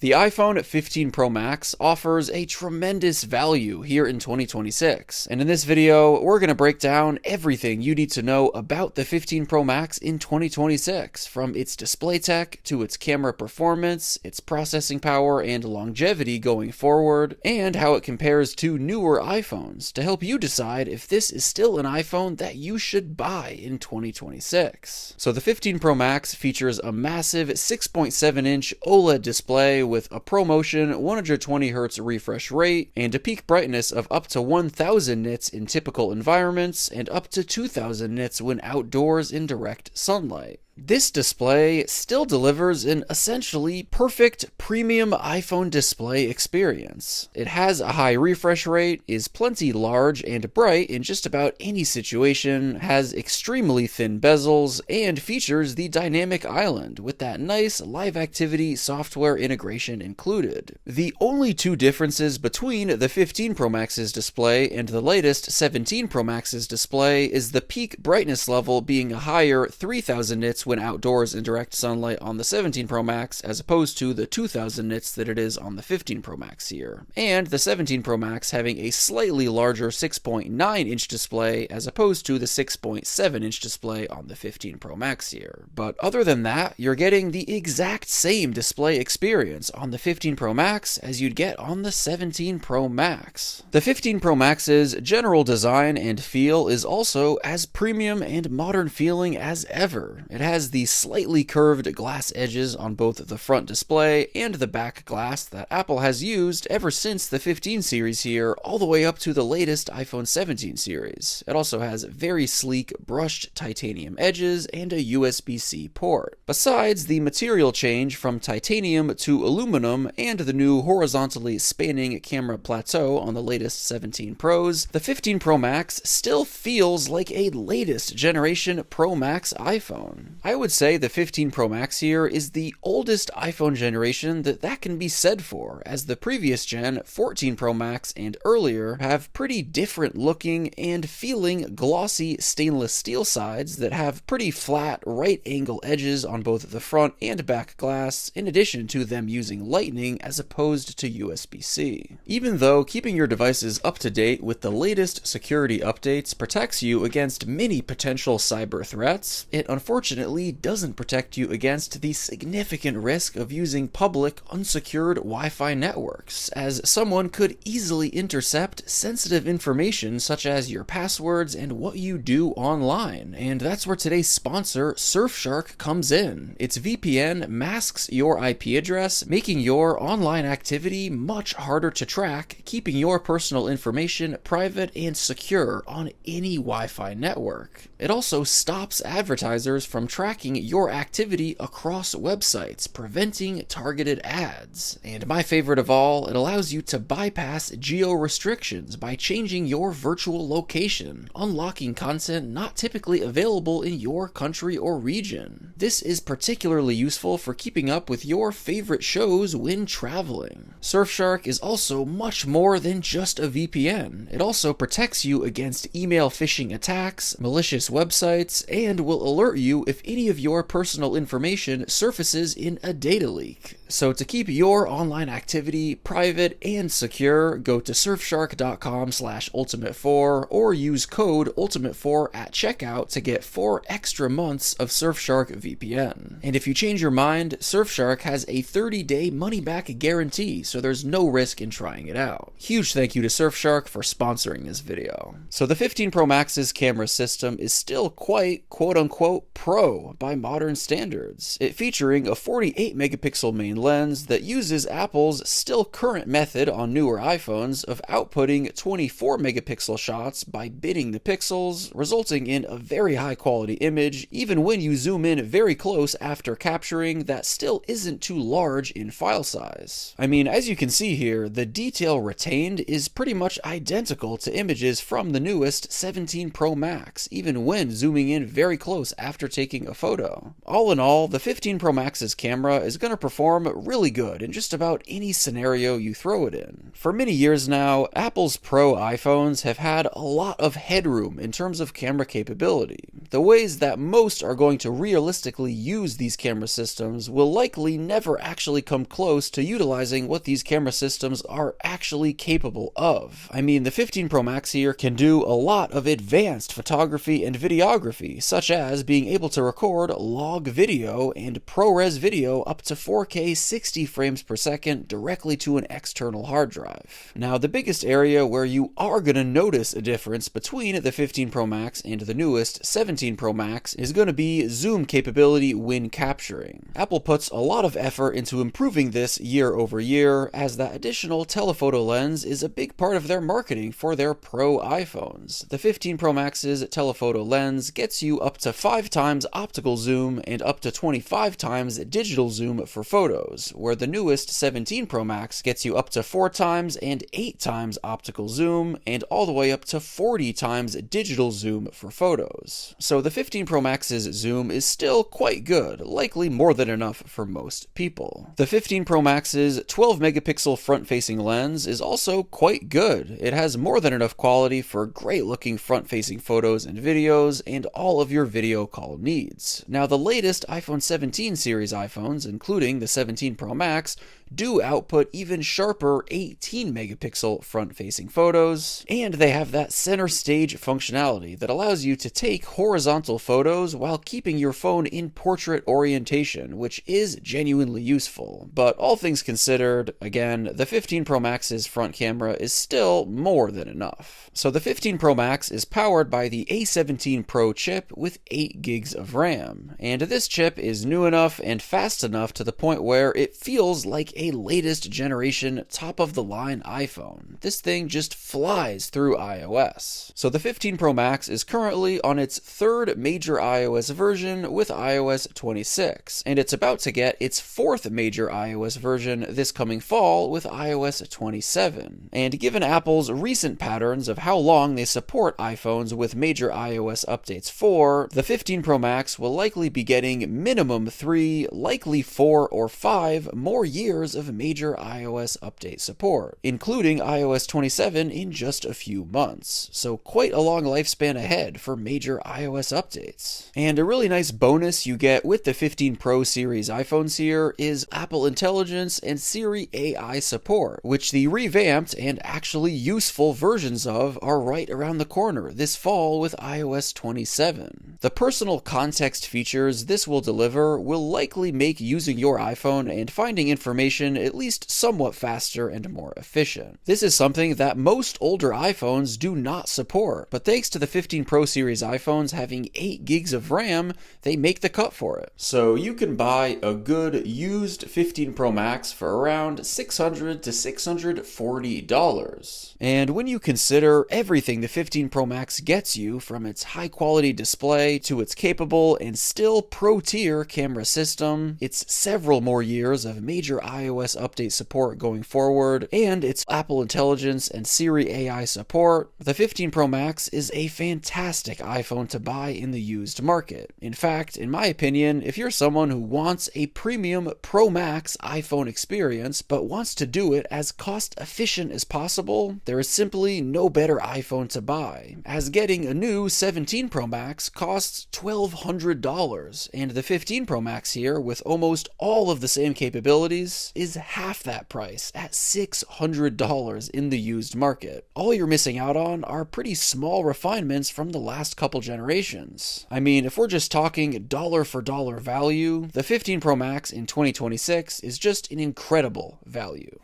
The iPhone 15 Pro Max offers a tremendous value here in 2026, and in this video, we're going to break down everything you need to know about the 15 Pro Max in 2026, from its display tech to its camera performance, its processing power, and longevity going forward, and how it compares to newer iPhones to help you decide if this is still an iPhone that you should buy in 2026. So the 15 Pro Max features a massive 6.7-inch OLED display with a ProMotion 120Hz refresh rate and a peak brightness of up to 1000 nits in typical environments and up to 2000 nits when outdoors in direct sunlight. This display still delivers an essentially perfect premium iPhone display experience. It has a high refresh rate, is plenty large and bright in just about any situation, has extremely thin bezels, and features the dynamic island with that nice live activity software integration included. The only two differences between the 15 Pro Max's display and the latest 17 Pro Max's display is the peak brightness level being a higher 3000 nits when outdoors in direct sunlight on the 17 Pro Max as opposed to the 2000 nits that it is on the 15 Pro Max here, and the 17 Pro Max having a slightly larger 6.9-inch display as opposed to the 6.7-inch display on the 15 Pro Max here. But other than that, you're getting the exact same display experience on the 15 Pro Max as you'd get on the 17 Pro Max. The 15 Pro Max's general design and feel is also as premium and modern feeling as ever. It has the slightly curved glass edges on both the front display and the back glass that Apple has used ever since the 15 series here, all the way up to the latest iPhone 17 series. It also has very sleek brushed titanium edges and a USB-C port. Besides the material change from titanium to aluminum and the new horizontally spanning camera plateau on the latest 17 Pros, the 15 Pro Max still feels like a latest generation Pro Max iPhone. I would say the 15 Pro Max here is the oldest iPhone generation that can be said for, as the previous gen 14 Pro Max and earlier have pretty different looking and feeling glossy stainless steel sides that have pretty flat right angle edges on both the front and back glass, in addition to them using Lightning as opposed to USB-C. Even though keeping your devices up to date with the latest security updates protects you against many potential cyber threats, it unfortunately doesn't protect you against the significant risk of using public, unsecured Wi-Fi networks, as someone could easily intercept sensitive information such as your passwords and what you do online. And that's where today's sponsor, Surfshark, comes in. Its VPN masks your IP address, making your online activity much harder to track, keeping your personal information private and secure on any Wi-Fi network. It also stops advertisers from tracking your activity across websites, preventing targeted ads. And my favorite of all, it allows you to bypass geo-restrictions by changing your virtual location, unlocking content not typically available in your country or region. This is particularly useful for keeping up with your favorite shows when traveling. Surfshark is also much more than just a VPN. It also protects you against email phishing attacks, malicious websites, and will alert you if any of your personal information surfaces in a data leak. So to keep your online activity private and secure, go to surfshark.com/ultimate4 or use code ultimate4 at checkout to get 4 extra months of Surfshark VPN. And if you change your mind, Surfshark has a 30-day money-back guarantee, so there's no risk in trying it out. Huge thank you to Surfshark for sponsoring this video. So the 15 Pro Max's camera system is still quite quote-unquote pro by modern standards. It featuring a 48 megapixel main lens that uses Apple's still current method on newer iPhones of outputting 24 megapixel shots by binning the pixels, resulting in a very high quality image even when you zoom in very close after capturing that still isn't too large in file size. I mean, as you can see here, the detail retained is pretty much identical to images from the newest 17 Pro Max, even when zooming in very close after taking a photo. All in all, the 15 Pro Max's camera is going to perform really good in just about any scenario you throw it in. For many years now, Apple's Pro iPhones have had a lot of headroom in terms of camera capability. the ways that most are going to realistically use these camera systems will likely never actually come close to utilizing what these camera systems are actually capable of. I mean, the 15 Pro Max here can do a lot of advanced photography and videography, such as being able to record log video and ProRes video up to 4K 60 frames per second directly to an external hard drive. Now, the biggest area where you are going to notice a difference between the 15 Pro Max and the newest 17 Pro Max is going to be zoom capability when capturing. Apple puts a lot of effort into improving this year over year, as that additional telephoto lens is a big part of their marketing for their Pro iPhones. The 15 Pro Max's telephoto lens gets you up to 5 times optical zoom and up to 25 times digital zoom for photos, where the newest 17 Pro Max gets you up to 4 times and 8 times optical zoom and all the way up to 40 times digital zoom for photos. So the 15 Pro Max's zoom is still quite good, likely more than enough for most people. The 15 Pro Max's 12 megapixel front-facing lens is also quite good. It has more than enough quality for great looking front-facing photos and videos and all of your video call needs. Now, the latest iPhone 17 series iPhones, including the 17 Pro Max, do output even sharper 18 megapixel front-facing photos, and they have that center stage functionality that allows you to take horizontal photos while keeping your phone in portrait orientation, which is genuinely useful. But all things considered, again, the 15 Pro Max's front camera is still more than enough. So the 15 Pro Max is powered by the A17 Pro chip with 8 gigs of RAM, and this chip is new enough and fast enough to the point where it feels like a latest generation top-of-the-line iPhone. This thing just flies through iOS. So the 15 Pro Max is currently on its 3rd major iOS version with iOS 26, and it's about to get its 4th major iOS version this coming fall with iOS 27. And given Apple's recent patterns of how long they support iPhones with major iOS updates for, the 15 Pro Max will likely be getting minimum 3, likely 4 or 5 more years of major iOS update support, including iOS 27 in just a few months. So quite a long lifespan ahead for major iOS updates. And a really nice bonus you get with the 15 Pro series iPhones here is Apple Intelligence and Siri AI support, which the revamped and actually useful versions of are right around the corner this fall with iOS 27. The personal context features this will deliver will likely make using your iPhone and finding information at least somewhat faster and more efficient. This is something that most older iPhones do not support, but thanks to the 15 Pro series iPhones having 8 gigs of RAM, they make the cut for it. So you can buy a good used 15 Pro Max for around $600 to $640. And when you consider everything the 15 Pro Max gets you, from its high quality display to its capable and still pro-tier camera system, its several more years of major iOS update support going forward, and its Apple Intelligence and Siri AI support, the 15 Pro Max is a fantastic iPhone to buy in the used market. In fact, in my opinion, if you're someone who wants a premium Pro Max iPhone experience but wants to do it as cost efficient as possible, there is simply no better iPhone to buy, as getting a new 17 Pro Max costs $1,200, and the 15 Pro Max here, with almost all of the same capabilities, is half that price at $600 in the used market. All you're missing out on are pretty small refinements from the last couple generations. I mean, if we're just talking dollar for dollar value, the 15 Pro Max in 2026 is just an incredible value.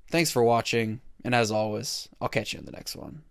Thanks for watching, and as always, I'll catch you in the next one.